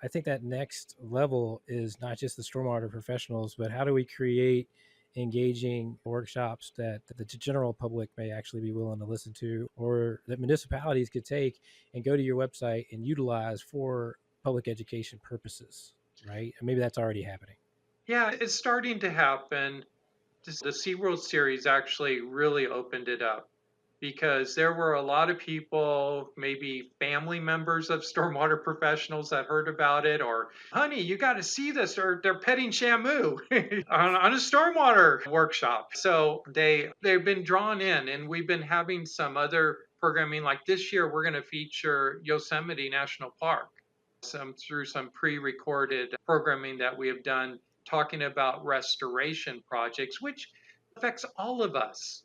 I think that next level is not just the stormwater professionals, but how do we create engaging workshops that the general public may actually be willing to listen to, or that municipalities could take and go to your website and utilize for public education purposes, right? And maybe that's already happening. Yeah, it's starting to happen. The SeaWorld series actually really opened it up because there were a lot of people, maybe family members of stormwater professionals that heard about it, or, honey, you got to see this, or they're petting Shamu on a stormwater workshop. So they've been drawn in, and we've been having some other programming. Like this year, we're going to feature Yosemite National Park through some pre-recorded programming that we have done talking about restoration projects, which affects all of us.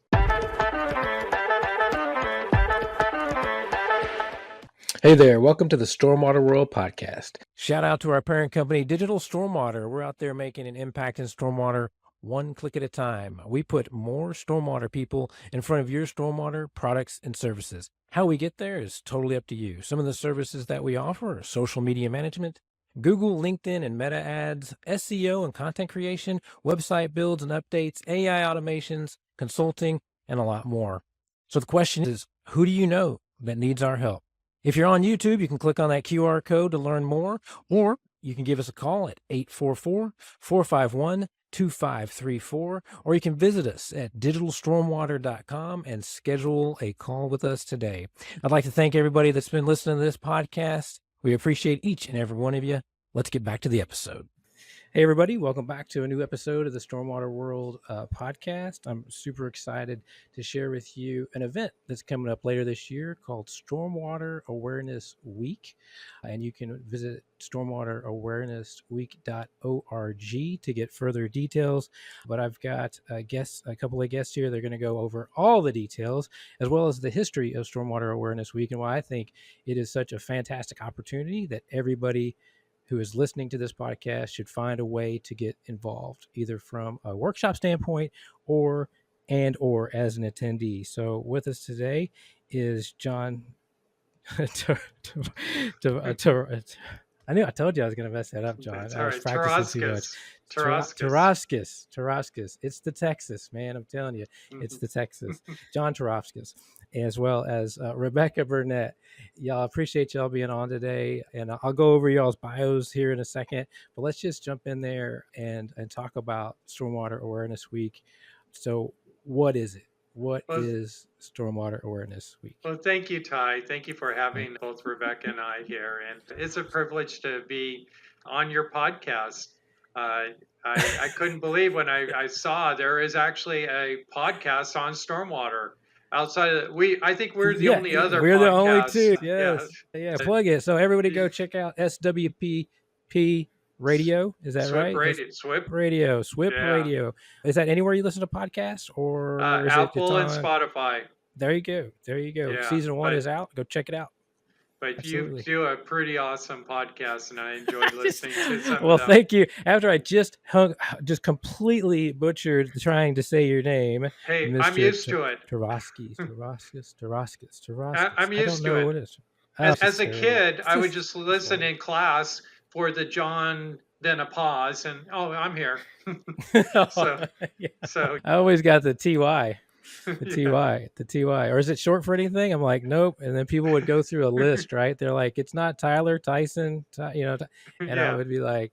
Hey there, welcome to the Stormwater World podcast. Shout out to our parent company, Digital Stormwater. We're out there making an impact in stormwater one click at a time. We put more stormwater people in front of your stormwater products and services. How we get there is totally up to you. Some of the services that we offer are social media management, Google, LinkedIn, and Meta ads, SEO and content creation, website builds and updates, AI automations, consulting, and a lot more. So the question is, who do you know that needs our help? If you're on YouTube, you can click on that QR code to learn more, or you can give us a call at 844-451-2534, or you can visit us at digitalstormwater.com and schedule a call with us today. I'd like to thank everybody that's been listening to this podcast. We appreciate each and every one of you. Let's get back to the episode. Hey, everybody, welcome back to a new episode of the Stormwater World podcast. I'm super excited to share with you an event that's coming up later this year called Stormwater Awareness Week. And you can visit stormwaterawarenessweek.org to get further details. But I've got a couple of guests here. They're going to go over all the details, as well as the history of Stormwater Awareness Week and why I think it is such a fantastic opportunity that everybody who is listening to this podcast should find a way to get involved, either from a workshop standpoint or as an attendee. So with us today is John. I told you I was going to mess that up, John. That's I all was right. practicing too much. Tarascus. It's the Texas, man. I'm telling you, it's the Texas. John Tarascus, as well as Rebecca Burnett. Y'all, appreciate y'all being on today. And I'll go over y'all's bios here in a second, but let's just jump in there and talk about Stormwater Awareness Week. So what is it? What Well, is Stormwater Awareness Week? well, thank you, Ty. Thank you for having both Rebecca and I here. And it's a privilege to be on your podcast. I couldn't believe when I saw there is actually a podcast on stormwater outside of I think we're the only other we're the only podcast. two. Yes. Yeah. Plug it. So everybody go check out SWPP Radio. Is that right? SWIP Radio. Is that anywhere you listen to podcasts, or is Apple it's and on Spotify. There you go. Yeah, Season 1 is out. Go check it out. But Absolutely. You do a pretty awesome podcast, and I enjoyed listening to some well, of them. Thank you. After I just completely butchered trying to say your name. Hey, Mr. I'm used to it. Tarascus. I'm used to it. What it is. As a kid, I would just listen in class for the John, then a pause, and I'm here. So I always got the TY. The TY, or is it short for anything? I'm like, nope. And then people would go through a list, right? They're like, it's not Tyler Tyson, and I would be like,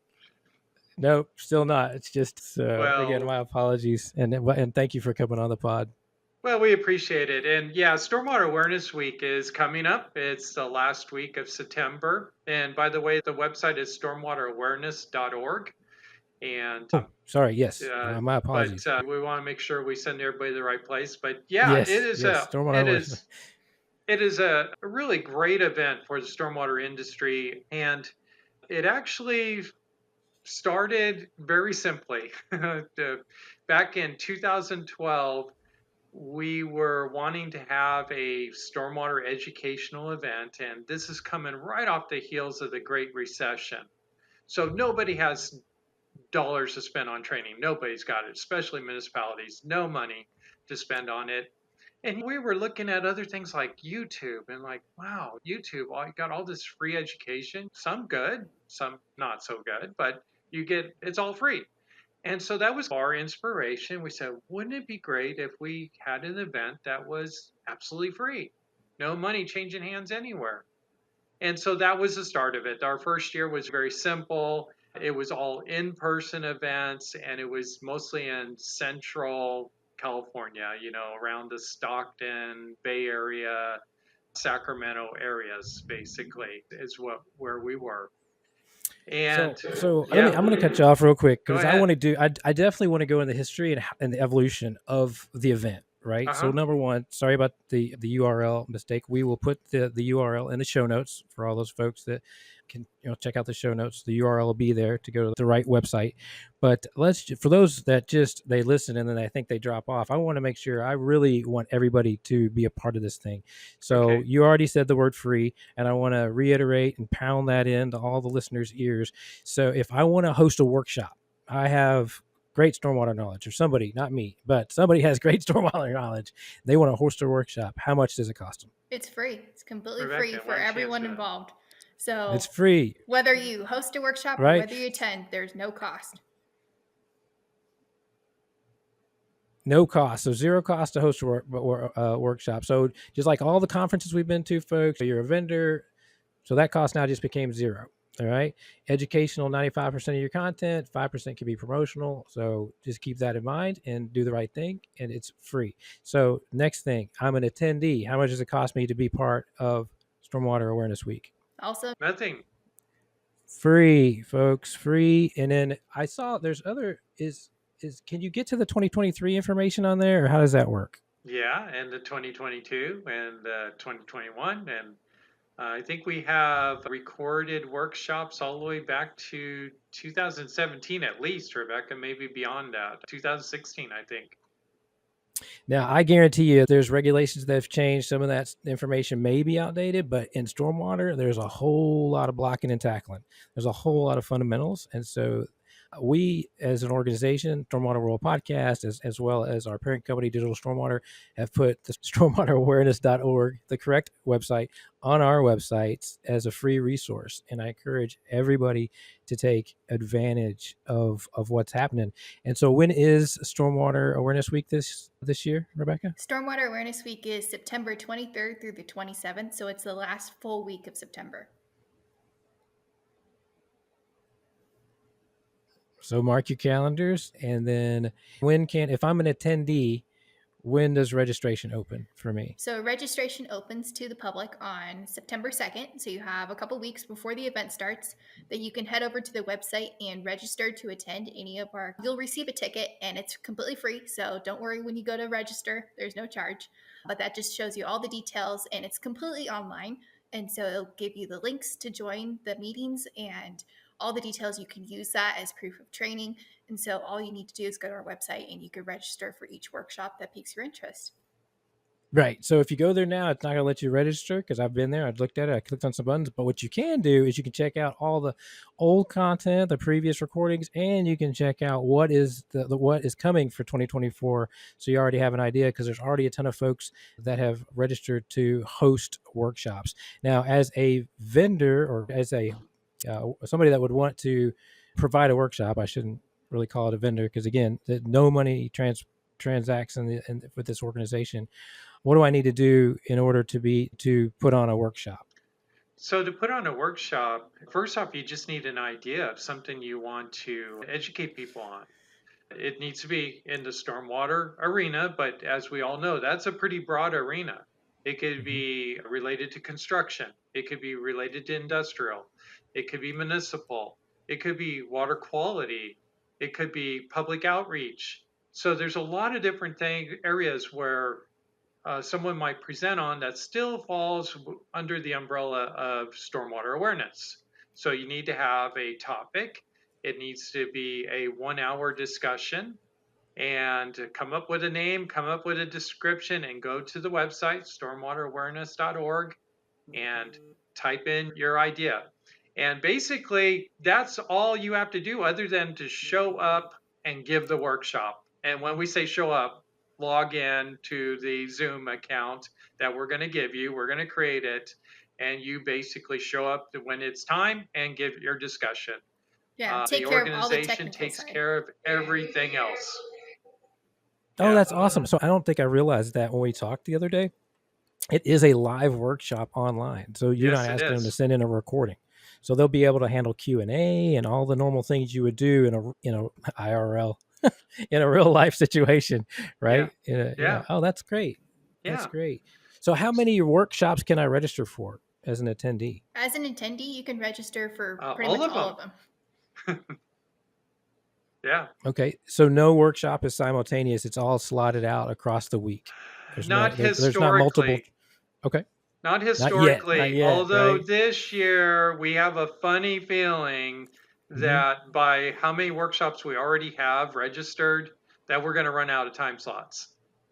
nope, still not. It's just again, my apologies, and thank you for coming on the pod. Well, we appreciate it. And yeah, Stormwater Awareness Week is coming up. It's the last week of September. And by the way, the website is stormwaterawareness.org. And sorry, yes, my apologies. But we want to make sure we send everybody to the right place. But yeah, it is a really great event for the stormwater industry, and it actually started very simply. Back in 2012, we were wanting to have a stormwater educational event, and this is coming right off the heels of the Great Recession. So nobody has dollars to spend on training. Nobody's got it, especially municipalities. No money to spend on it. And we were looking at other things like YouTube and like, wow, YouTube, I got all this free education, some good, some not so good, but it's all free. And so that was our inspiration. We said, wouldn't it be great if we had an event that was absolutely free? No money changing hands anywhere. And so that was the start of it. Our first year was very simple. It was all in person events, and it was mostly in central California, around the Stockton, Bay Area, Sacramento areas, basically, is where we were. And So yeah, I'm going to cut you off real quick go because ahead. I definitely want to go in the history and the evolution of the event. Right. So Uh-huh. number one, sorry about the URL mistake. We will put the URL in the show notes for all those folks that can check out the show notes. The URL will be there to go to the right website. But for those that just they listen and then I think they drop off, I want to make sure I really want everybody to be a part of this thing. So Okay. you already said the word free, and I want to reiterate and pound that into all the listeners' ears. So if I want to host a workshop, I have great stormwater knowledge, or somebody, not me, but somebody has great stormwater knowledge. They want to host a workshop. How much does it cost them? It's free. It's completely free Rebecca, for why don't you answer everyone that? involved. It's So free, whether you host a workshop or right? whether you attend, there's no cost. No cost, so zero cost to host a workshop. So just like all the conferences we've been to, folks, you're a vendor, so that cost now just became zero. All right. Educational, 95% of your content, 5% can be promotional. So just keep that in mind and do the right thing. And it's free. So next thing, I'm an attendee. How much does it cost me to be part of Stormwater Awareness Week? Also, Nothing. Free, folks, free. And then I saw there's can you get to the 2023 information on there, or how does that work? Yeah, and the 2022 and the 2021. And I think we have recorded workshops all the way back to 2017 at least, Rebecca, maybe beyond that. 2016, I think. Now, I guarantee you there's regulations that have changed. Some of that information may be outdated, but in stormwater, there's a whole lot of blocking and tackling. There's a whole lot of fundamentals. And so we, as an organization, Stormwater World Podcast, as well as our parent company, Digital Stormwater, have put the stormwaterawareness.org, the correct website, on our websites as a free resource. And I encourage everybody to take advantage of what's happening. And so when is Stormwater Awareness Week this year, Rebecca? Stormwater Awareness Week is September 23rd through the 27th. So it's the last full week of September. So mark your calendars. And then if I'm an attendee, when does registration open for me? So registration opens to the public on September 2nd. So you have a couple weeks before the event starts that you can head over to the website and register to attend any of you'll receive a ticket and it's completely free. So don't worry when you go to register, there's no charge, but that just shows you all the details and it's completely online. And so it'll give you the links to join the meetings and all the details. You can use that as proof of training. And so all you need to do is go to our website and you can register for each workshop that piques your interest. Right. So if you go there now, it's not going to let you register because I've been there. I looked at it. I clicked on some buttons. But what you can do is you can check out all the old content, the previous recordings, and you can check out what is what is coming for 2024. So you already have an idea because there's already a ton of folks that have registered to host workshops. Now, as a vendor or as a somebody that would want to provide a workshop, I shouldn't really call it a vendor because again, no money transacts with this organization. What do I need to do in order to put on a workshop? So to put on a workshop, first off, you just need an idea of something you want to educate people on. It needs to be in the stormwater arena, but as we all know, that's a pretty broad arena. It could be related to construction. It could be related to industrial. It could be municipal. It could be water quality. It could be public outreach. So there's a lot of different areas where someone might present on that still falls under the umbrella of stormwater awareness. So you need to have a topic. It needs to be a 1 hour discussion and come up with a name, come up with a description, and go to the website, stormwaterawareness.org, and type in your idea. And basically, that's all you have to do other than to show up and give the workshop. And when we say show up, log in to the Zoom account that we're going to give you. We're going to create it, and you basically show up when it's time and give your discussion. Yeah, The take care of all the organization technical takes side. care of everything else. Oh, Yeah. that's awesome. So I don't think I realized that when we talked the other day. It is a live workshop online. So you're Yes, not it asking them to is. send in a recording. So they'll be able to handle Q&A and all the normal things you would do in a IRL in a real life situation, right? Yeah. Oh, that's great. That's Yeah. great. So how many workshops can I register for as an attendee? As an attendee, you can register for pretty All much of all them. of them. Yeah. Okay. So no workshop is simultaneous. It's all slotted out across the week. Not There's not multiple. historically. Okay. Not Not yet. Not historically. yet, Although right? this year we have a funny feeling Mm-hmm. that by how many workshops we already have registered, that we're going to run out of time slots.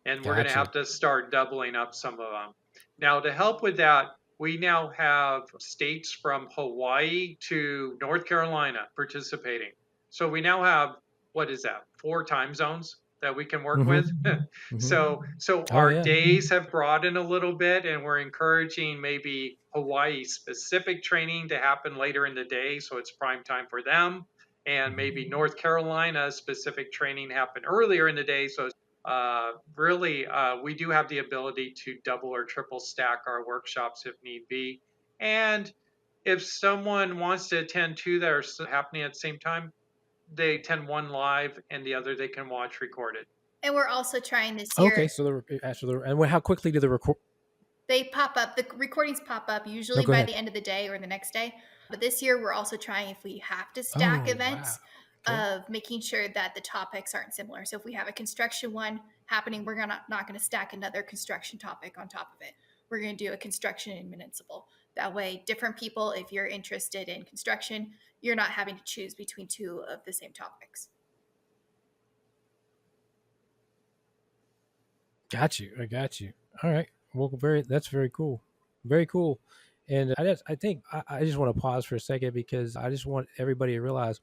And we're going to Gotcha. have to start doubling up some of them. Now, to help with that, we now have states from Hawaii to North Carolina participating. So we now have, what is that, 4 time zones that we can work with. Mm-hmm. So Oh, our yeah. days have broadened a little bit, and we're encouraging maybe Hawaii specific training to happen later in the day, so it's prime time for them, and maybe North Carolina specific training happen earlier in the day, so really, we do have the ability to double or triple stack our workshops if need be. And if someone wants to attend 2 that are happening at the same time, they attend one live and the other they can watch recorded. And we're also trying this year. Okay, so how quickly do the record? They pop up. The recordings pop up usually go by ahead. the end of the day or the next day. But this year, we're also trying, if we have to stack events, wow. Okay. of making sure that the topics aren't similar. So if we have a construction one happening, we're not going to stack another construction topic on top of it. We're going to do a construction and municipal. That way, different people, if you're interested in construction, you're not having to choose between 2 of the same topics. Got you. I got you. All right. Well, that's very cool. Very cool. And I think I just want to pause for a second because I just want everybody to realize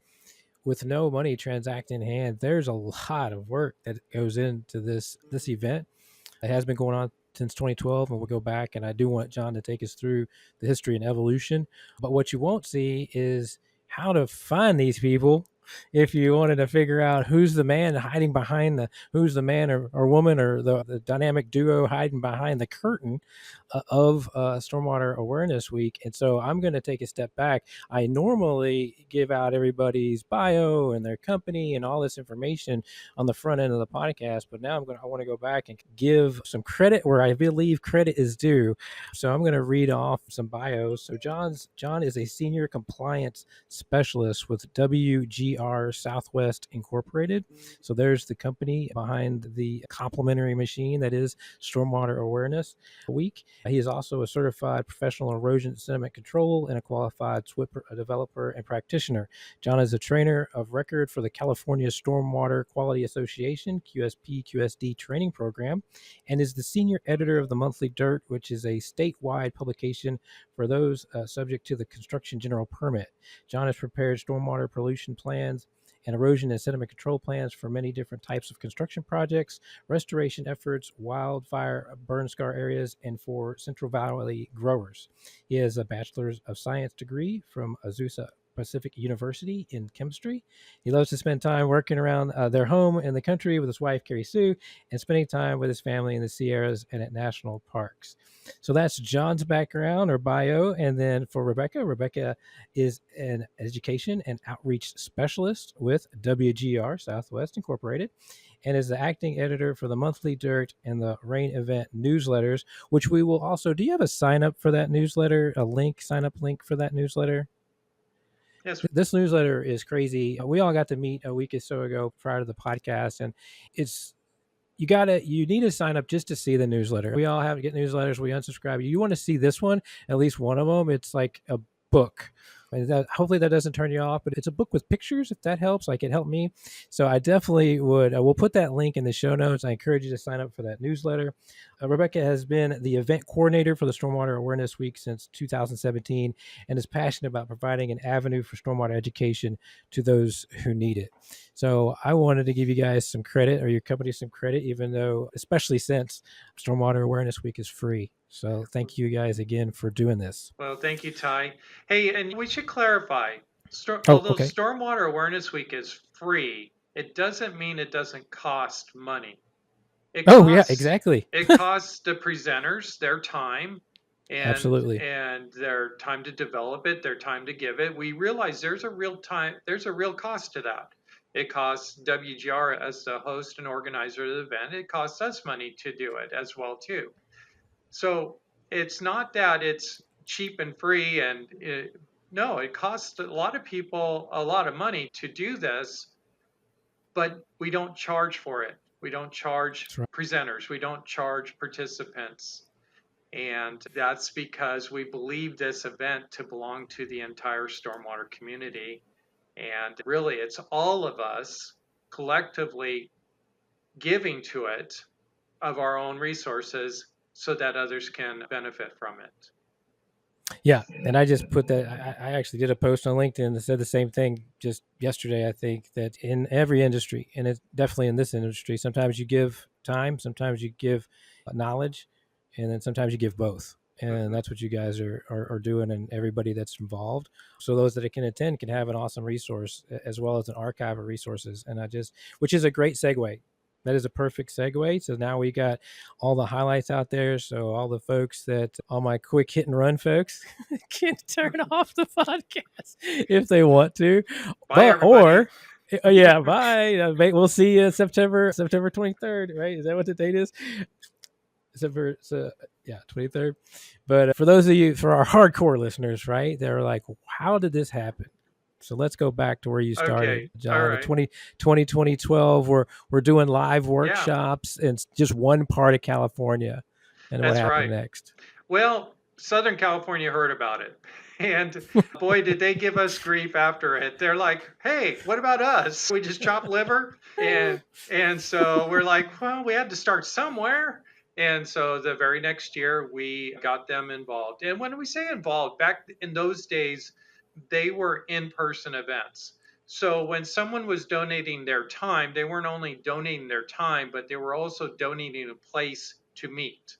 with no money transact in hand, there's a lot of work that goes into this event. It has been going on since 2012, and we'll go back. And I do want John to take us through the history and evolution. But what you won't see is how to find these people. If you wanted to figure out who's the man hiding behind who's the man or woman or the dynamic duo hiding behind the curtain of Stormwater Awareness Week. And so I'm going to take a step back. I normally give out everybody's bio and their company and all this information on the front end of the podcast, but now I want to go back and give some credit where I believe credit is due. So I'm going to read off some bios. So John is a senior compliance specialist with WGR Southwest Incorporated. So there's the company behind the complimentary machine that is Stormwater Awareness Week. He is also a certified professional erosion sediment control and a qualified SWIP developer and practitioner. John is a trainer of record for the California Stormwater Quality Association QSP/QSD training program and is the senior editor of the Monthly Dirt, which is a statewide publication for those subject to the construction general permit. John has prepared stormwater pollution plans and erosion and sediment control plans for many different types of construction projects, restoration efforts, wildfire burn scar areas, and for Central Valley growers. He has a Bachelor's of Science degree from Azusa Pacific University in chemistry. He loves to spend time working around their home in the country with his wife, Carrie Sue, and spending time with his family in the Sierras and at national parks. So that's John's background or bio. And then for Rebecca is an education and outreach specialist with WGR Southwest Incorporated and is the acting editor for the Monthly Dirt and the Rain Event newsletters, which we will also, do you have a sign up for that newsletter, sign up link for that newsletter? Yes. This newsletter is crazy. We all got to meet a week or so ago prior to the podcast, and you need to sign up just to see the newsletter. We all have to get newsletters. We unsubscribe. You want to see this one, at least one of them. It's like a book. And hopefully that doesn't turn you off, but it's a book with pictures, if that helps. Like, it helped me. So I definitely would, we'll put that link in the show notes. I encourage you to sign up for that newsletter. Rebecca has been the event coordinator for the Stormwater Awareness Week since 2017 and is passionate about providing an avenue for stormwater education to those who need it. So I wanted to give you guys some credit, or your company some credit, even though, especially since Stormwater Awareness Week is free. So thank you guys again for doing this. Well, thank you, Ty. Hey, and we should clarify, Oh, although okay. Stormwater Awareness Week is free, it doesn't mean it doesn't cost money. Oh, yeah, exactly. It costs the presenters their time Absolutely. and their time to develop it, their time to give it. We realize there's a real cost to that. It costs WGR as the host and organizer of the event. It costs us money to do it as well too. So it's not that it's cheap and free, and no, it costs a lot of people a lot of money to do this, but we don't charge for it. We don't charge presenters. We don't charge participants. And that's because we believe this event to belong to the entire stormwater community. And really, it's all of us collectively giving to it of our own resources so that others can benefit from it. Yeah, and I just put that. I actually did a post on LinkedIn that said the same thing just yesterday. I think that in every industry, and it's definitely in this industry, sometimes you give time, sometimes you give knowledge, and then sometimes you give both. And that's what you guys are doing, and everybody that's involved. So those that can attend can have an awesome resource as well as an archive of resources. And which is a great segue. That is a perfect segue. So now we got all the highlights out there. So all the folks all my quick hit and run folks can turn off the podcast if they want to. Bye, everybody. Yeah, bye. We'll see you September 23rd, right? Is that what the date is? September, 23rd. But for those of you, for our hardcore listeners, right, they're like, how did this happen? So let's go back to where you started, John. All right. 2012, we're doing live workshops in just one part of California. And what happened next? Well, Southern California heard about it. And boy, did they give us grief after it. They're like, hey, what about us? We just chop liver. And so we're like, well, we had to start somewhere. And so the very next year, we got them involved. And when we say involved, back in those days, they were in-person events. So when someone was donating their time, they weren't only donating their time, but they were also donating a place to meet.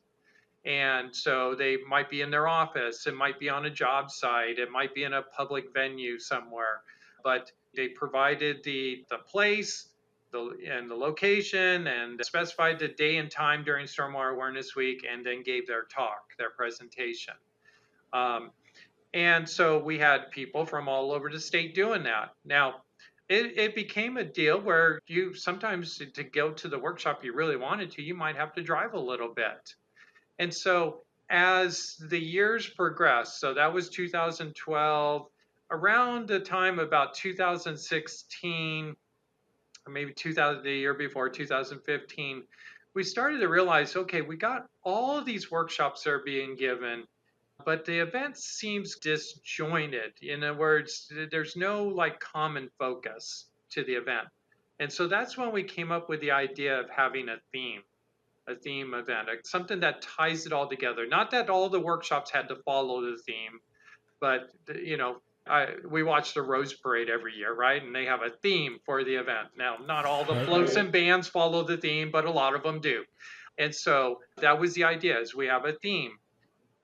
And so they might be in their office, it might be on a job site, it might be in a public venue somewhere, but they provided the place, and the location, and specified the day and time during Stormwater Awareness Week, and then gave their talk, their presentation. And so we had people from all over the state doing that. Now, it became a deal where you sometimes, to go to the workshop you really wanted to, you might have to drive a little bit. And so as the years progressed, so that was 2012, around the time about 2016, or maybe the year before, 2015, we started to realize, okay, we got all of these workshops that are being given, but the event seems disjointed. In other words, there's no like common focus to the event. And so that's when we came up with the idea of having a theme event, something that ties it all together. Not that all the workshops had to follow the theme, but we watch the Rose Parade every year, right? And they have a theme for the event. Now, not all the floats and bands follow the theme, but a lot of them do. And so that was the idea, is we have a theme.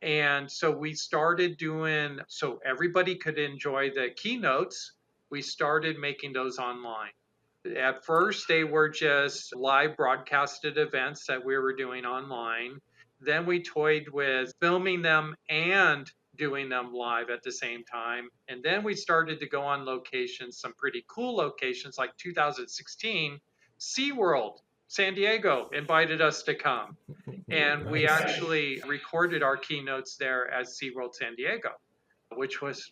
And so we started doing, so everybody could enjoy the keynotes, we started making those online. At first, they were just live broadcasted events that we were doing online. Then we toyed with filming them and doing them live at the same time. And then we started to go on locations, some pretty cool locations, like 2016, SeaWorld San Diego invited us to come. And we actually recorded our keynotes there at SeaWorld San Diego, which was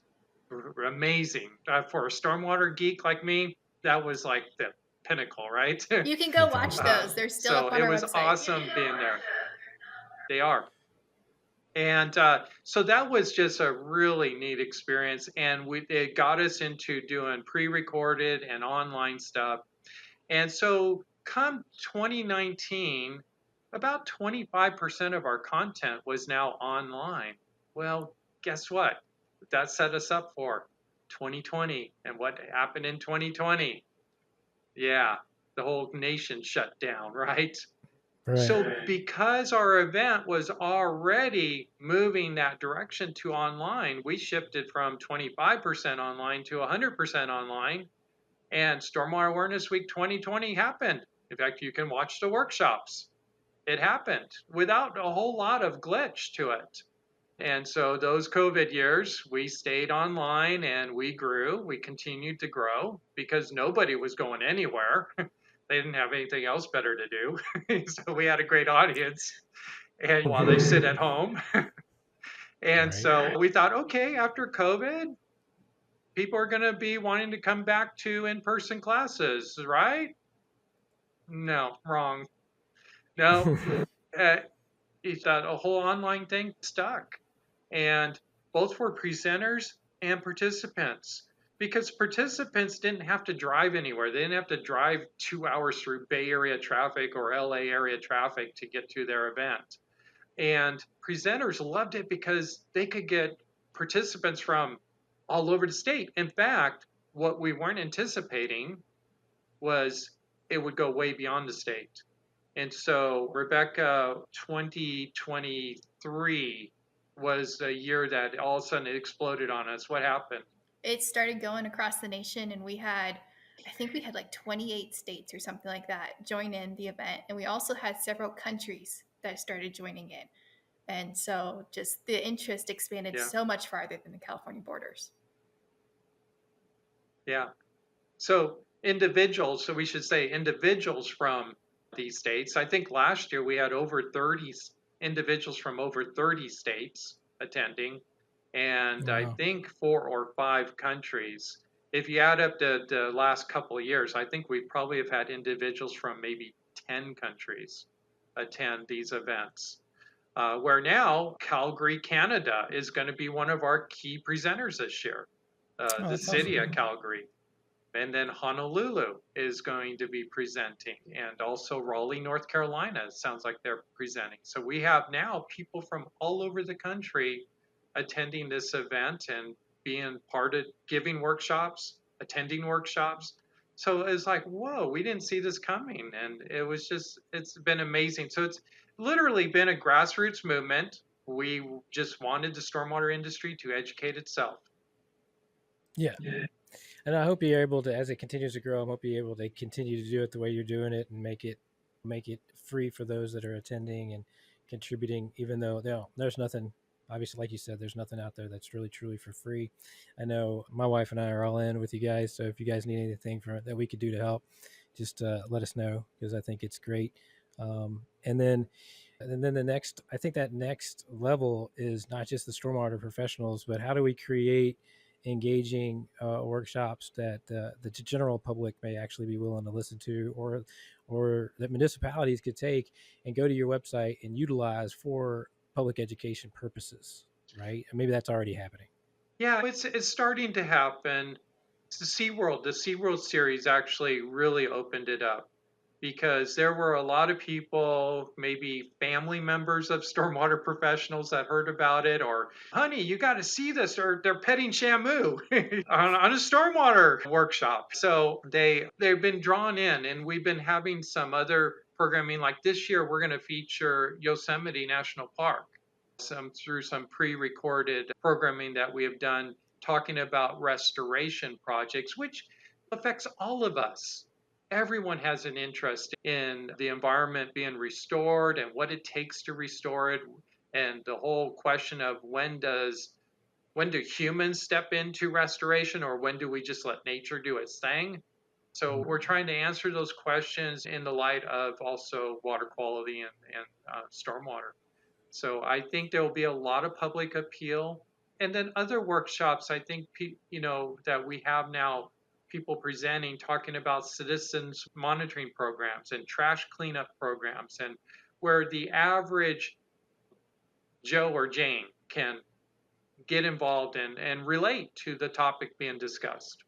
amazing. For a stormwater geek like me, that was like the pinnacle, right? You can go watch those. They're still up on our website. So it was awesome being there. They are. And so that was just a really neat experience. And it got us into doing pre recorded and online stuff. And so come 2019, about 25% of our content was now online. Well, guess what? That set us up for 2020. And what happened in 2020? Yeah, the whole nation shut down, right? Right. So because our event was already moving that direction to online, we shifted from 25% online to 100% online. And Stormwater Awareness Week 2020 happened. In fact, you can watch the workshops. It happened without a whole lot of glitch to it. And so those COVID years, we stayed online and we grew. We continued to grow because nobody was going anywhere. They didn't have anything else better to do. So we had a great audience and while they sit at home. And Right. so we thought, okay, after COVID, people are going to be wanting to come back to in-person classes, right? No, wrong. No, uh, that a whole online thing stuck. And both for presenters and participants. Because participants didn't have to drive anywhere. They didn't have to drive 2 hours through Bay Area traffic or LA area traffic to get to their event. And presenters loved it because they could get participants from all over the state. In fact, what we weren't anticipating was it would go way beyond the state. And so, Rebecca, 2023 was a year that all of a sudden it exploded on us. What happened? It started going across the nation, and I think we had like 28 states or something like that join in the event. And we also had several countries that started joining in. And so just the interest expanded Yeah, so much farther than the California borders. yeah. So individuals, so we should say individuals from these states. I think last year we had over 30 individuals from over 30 states attending, and I Wow. think 4 or 5 countries. If you add up the last couple of years, I think we probably have had individuals from maybe 10 countries attend these events. Where now Calgary, Canada is going to be one of our key presenters this year, Oh, the that's city awesome. of Calgary. And then Honolulu is going to be presenting, and also Raleigh, North Carolina. It sounds like they're presenting. So we have now people from all over the country attending this event and being part of giving workshops, attending workshops. So it's like, whoa, we didn't see this coming. And it's been amazing. So it's literally been a grassroots movement. We just wanted the stormwater industry to educate itself. Yeah. And I hope you're able to, as it continues to grow, I hope you're able to continue to do it the way you're doing it and make it free for those that are attending and contributing, even though there's nothing, obviously, like you said, there's nothing out there that's really truly for free. I know my wife and I are all in with you guys. So if you guys need anything that we could do to help, just let us know, because I think it's great. Um, and then the next, I think that next level is not just the stormwater professionals, but how do we create engaging workshops that the general public may actually be willing to listen to, or that municipalities could take and go to your website and utilize for public education purposes, right? And maybe that's already happening. Yeah, it's starting to happen. The SeaWorld series actually really opened it up because there were a lot of people, maybe family members of stormwater professionals that heard about it, or honey, you got to see this, or they're petting Shamu on a stormwater workshop. So they've been drawn in, and we've been having some other programming. Like this year, we're going to feature Yosemite National Park through some pre-recorded programming that we have done talking about restoration projects, which affects all of us. Everyone has an interest in the environment being restored and what it takes to restore it, and the whole question of when do humans step into restoration, or when do we just let nature do its thing. So we're trying to answer those questions in the light of also water quality and stormwater. So I think there will be a lot of public appeal. And then other workshops, I think, that we have now people presenting, talking about citizens monitoring programs and trash cleanup programs, and where the average Joe or Jane can get involved and relate to the topic being discussed.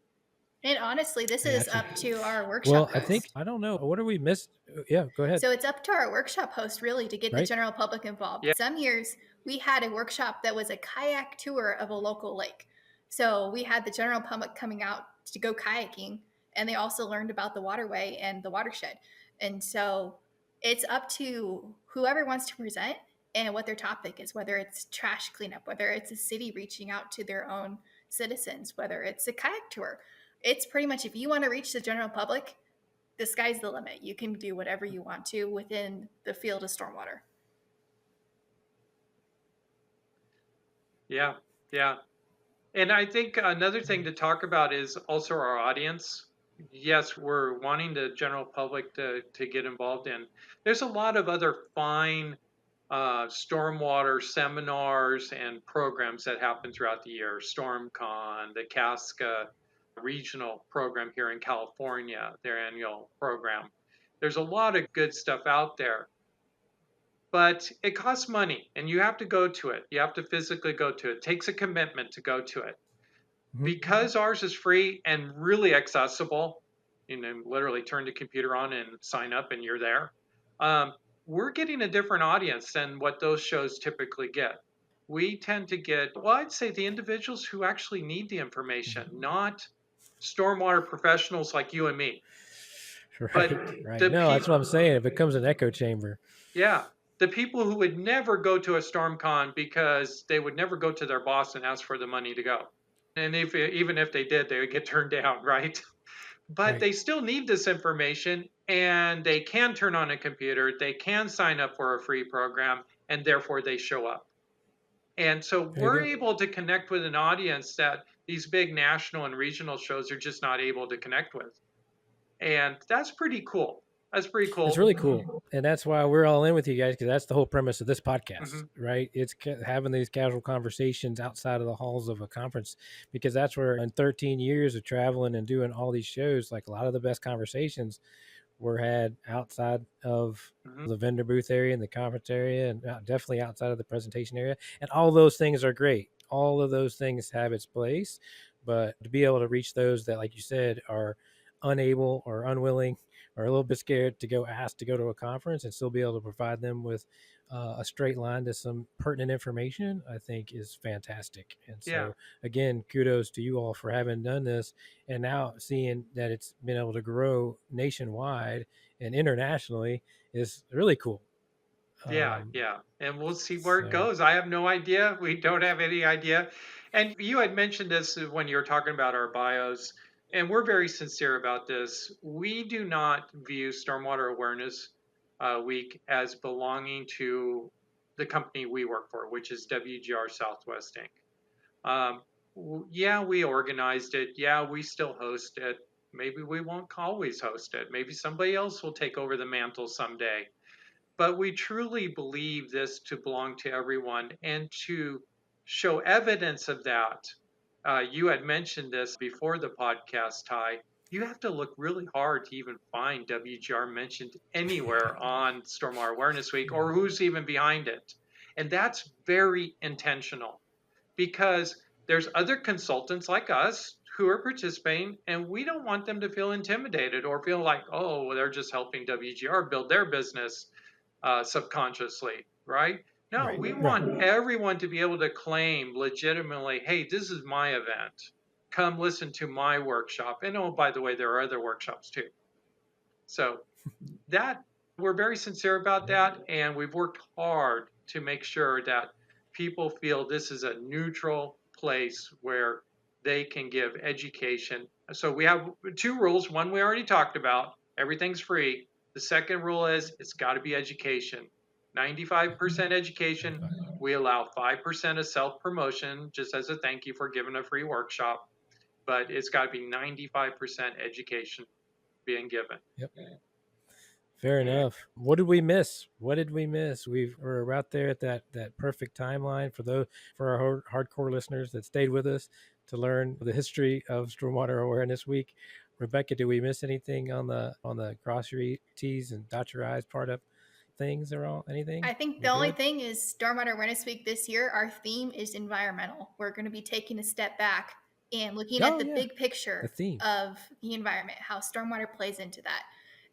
And honestly, this is Gotcha. up to our workshop Well, I think, host. I don't know. What are we missed? Yeah, go ahead. So it's up to our workshop host really to get the Right? general public involved. Yeah. Some years we had a workshop that was a kayak tour of a local lake. So we had the general public coming out to go kayaking, and they also learned about the waterway and the watershed. And so it's up to whoever wants to present and what their topic is, whether it's trash cleanup, whether it's a city reaching out to their own citizens, whether it's a kayak tour. It's pretty much, if you want to reach the general public, the sky's the limit. You can do whatever you want to within the field of stormwater. Yeah. Yeah. And I think another thing to talk about is also our audience. Yes, we're wanting the general public to get involved in. There's a lot of other fine stormwater seminars and programs that happen throughout the year. StormCon, the Casca regional program here in California, their annual program. There's a lot of good stuff out there, but it costs money and you have to go to it. You have to physically go to it. It takes a commitment to go to it. Because ours is free and really accessible, literally turn the computer on and sign up and you're there. We're getting a different audience than what those shows typically get. We tend to get, well, I'd say the individuals who actually need the information, not stormwater professionals like you and me. Right. Right. No, that's what I'm saying. It becomes an echo chamber. Yeah. The people who would never go to a StormCon because they would never go to their boss and ask for the money to go. And even if they did, they would get turned down, right? But they still need this information, and they can turn on a computer, they can sign up for a free program, and therefore they show up. And so we're able to connect with an audience that these big national and regional shows are just not able to connect with. And that's pretty cool. That's pretty cool. It's really cool. And that's why we're all in with you guys, because that's the whole premise of this podcast, right? It's having these casual conversations outside of the halls of a conference, because that's where in 13 years of traveling and doing all these shows, like a lot of the best conversations were had outside of the vendor booth area and the conference area, and definitely outside of the presentation area. And all those things are great. All of those things have its place, but to be able to reach those that, like you said, are unable or unwilling or a little bit scared to go ask to go to a conference and still be able to provide them with a straight line to some pertinent information, I think is fantastic. And so again, kudos to you all for having done this, and now seeing that it's been able to grow nationwide and internationally is really cool. Yeah. And we'll see where it goes. I have no idea. We don't have any idea. And you had mentioned this when you were talking about our bios, and we're very sincere about this. We do not view Stormwater Awareness Week as belonging to the company we work for, which is WGR Southwest Inc. Yeah, we organized it. Yeah, we still host it. Maybe we won't always host it. Maybe somebody else will take over the mantle someday. But we truly believe this to belong to everyone, and to show evidence of that. You had mentioned this before the podcast, Ty. You have to look really hard to even find WGR mentioned anywhere on Stormwater Awareness Week, or who's even behind it. And that's very intentional, because there's other consultants like us who are participating, and we don't want them to feel intimidated or feel like, oh, they're just helping WGR build their business subconsciously, right? No, we want everyone to be able to claim legitimately, hey, this is my event. Come listen to my workshop. And oh, by the way, there are other workshops too. So that, we're very sincere about that. And we've worked hard to make sure that people feel this is a neutral place where they can give education. So we have two rules. One we already talked about, everything's free. The second rule is it's got to be education. 95% education. We allow 5% of self-promotion, just as a thank you for giving a free workshop. But it's got to be 95% education being given. Yep. Fair enough. What did we miss? We're out there at that perfect timeline for our hardcore listeners that stayed with us to learn the history of Stormwater Awareness Week. Rebecca, do we miss anything on the cross your T's and dot your I's part of things or all anything? I think We're the only good? thing is Stormwater Awareness Week this year, our theme is environmental. We're going to be taking a step back and looking at Oh the yeah, big the picture theme. of the environment, how stormwater plays into that.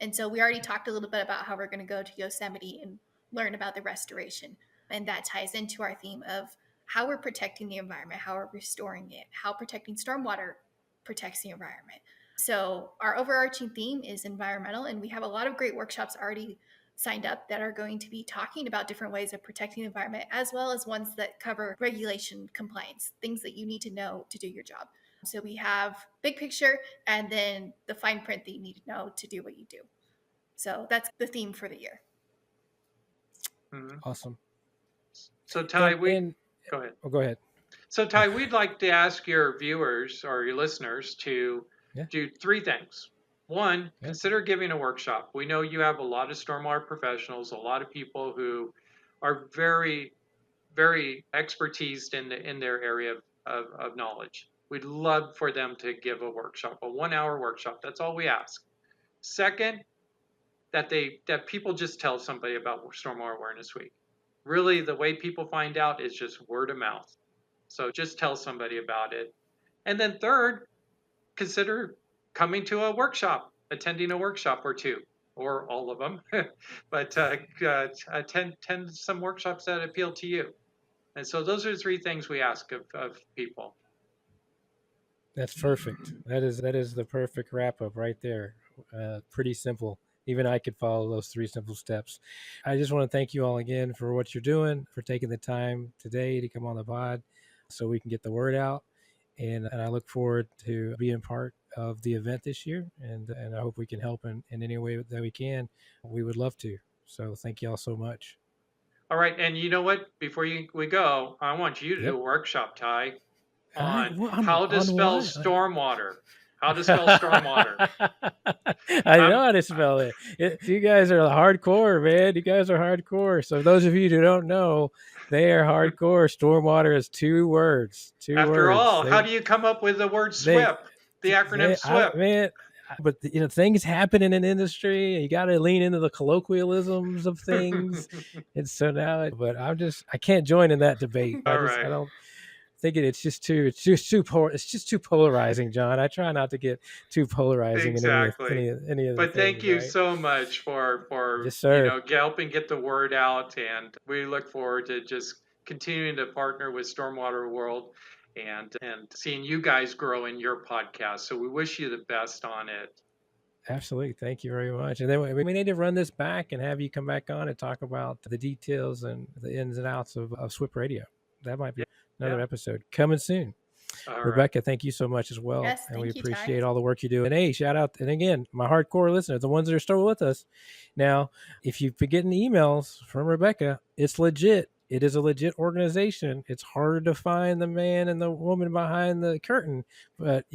And so we already talked a little bit about how we're going to go to Yosemite and learn about the restoration. And that ties into our theme of how we're protecting the environment, how we're restoring it, how protecting stormwater protects the environment. So our overarching theme is environmental, and we have a lot of great workshops already signed up that are going to be talking about different ways of protecting the environment, as well as ones that cover regulation compliance, things that you need to know to do your job. So we have big picture and then the fine print that you need to know to do what you do. So that's the theme for the year. Mhm. Awesome. So Ty, And go ahead. oh, go ahead. So Ty, we'd like to ask your viewers or your listeners to Yeah. do three things. One, Yeah. consider giving a workshop. We know you have a lot of stormwater professionals, a lot of people who are very, very expertised in their area of knowledge. We'd love for them to give a workshop, a 1 hour workshop. That's all we ask. Second, that people just tell somebody about Stormwater Awareness Week. Really, the way people find out is just word of mouth. So just tell somebody about it. And then third, consider coming to a workshop, attending a workshop or two, or all of them, but attend some workshops that appeal to you. And so those are the three things we ask of people. That's perfect. That is the perfect wrap up right there. Pretty simple. Even I could follow those three simple steps. I just want to thank you all again for what you're doing, for taking the time today to come on the pod so we can get the word out. And I look forward to being part of the event this year. And I hope we can help in any way that we can. We would love to. So thank you all so much. All right. And you know what? Before we go, I want you to do Yep. a workshop, Ty, on On how to spell what? stormwater. How to spell stormwater. I know how to spell it. You guys are hardcore, man. You guys are hardcore. So those of you who don't know, they are hardcore. Stormwater is 2 words. After all, how do you come up with the word SWIP? The acronym SWIP. Man, but things happen in an industry. You got to lean into the colloquialisms of things, and so now. But I can't join in that debate. All I right. don't think it's just too polarizing, John. I try not to get too polarizing Exactly. in any of the But things, thank you right? so much for Yes, sir. helping get the word out, and we look forward to just continuing to partner with Stormwater World and seeing you guys grow in your podcast. So we wish you the best on it. Absolutely. Thank you very much. And then we need to run this back and have you come back on and talk about the details and the ins and outs of SWIP Radio. That might be another episode coming soon. All Rebecca, thank you so much as well. Yes, and we thank you, appreciate Ty. all the work you do. And hey, shout out. And again, my hardcore listeners, the ones that are still with us. Now, if you've been getting emails from Rebecca, it's legit. It is a legit organization. It's hard to find the man and the woman behind the curtain, but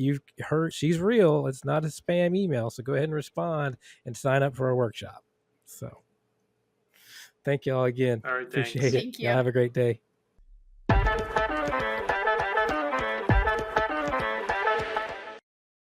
she's real. It's not a spam email. So go ahead and respond and sign up for our workshop. So thank you all again. right. Appreciate Thanks. it. Thank you. Y'all have a great day.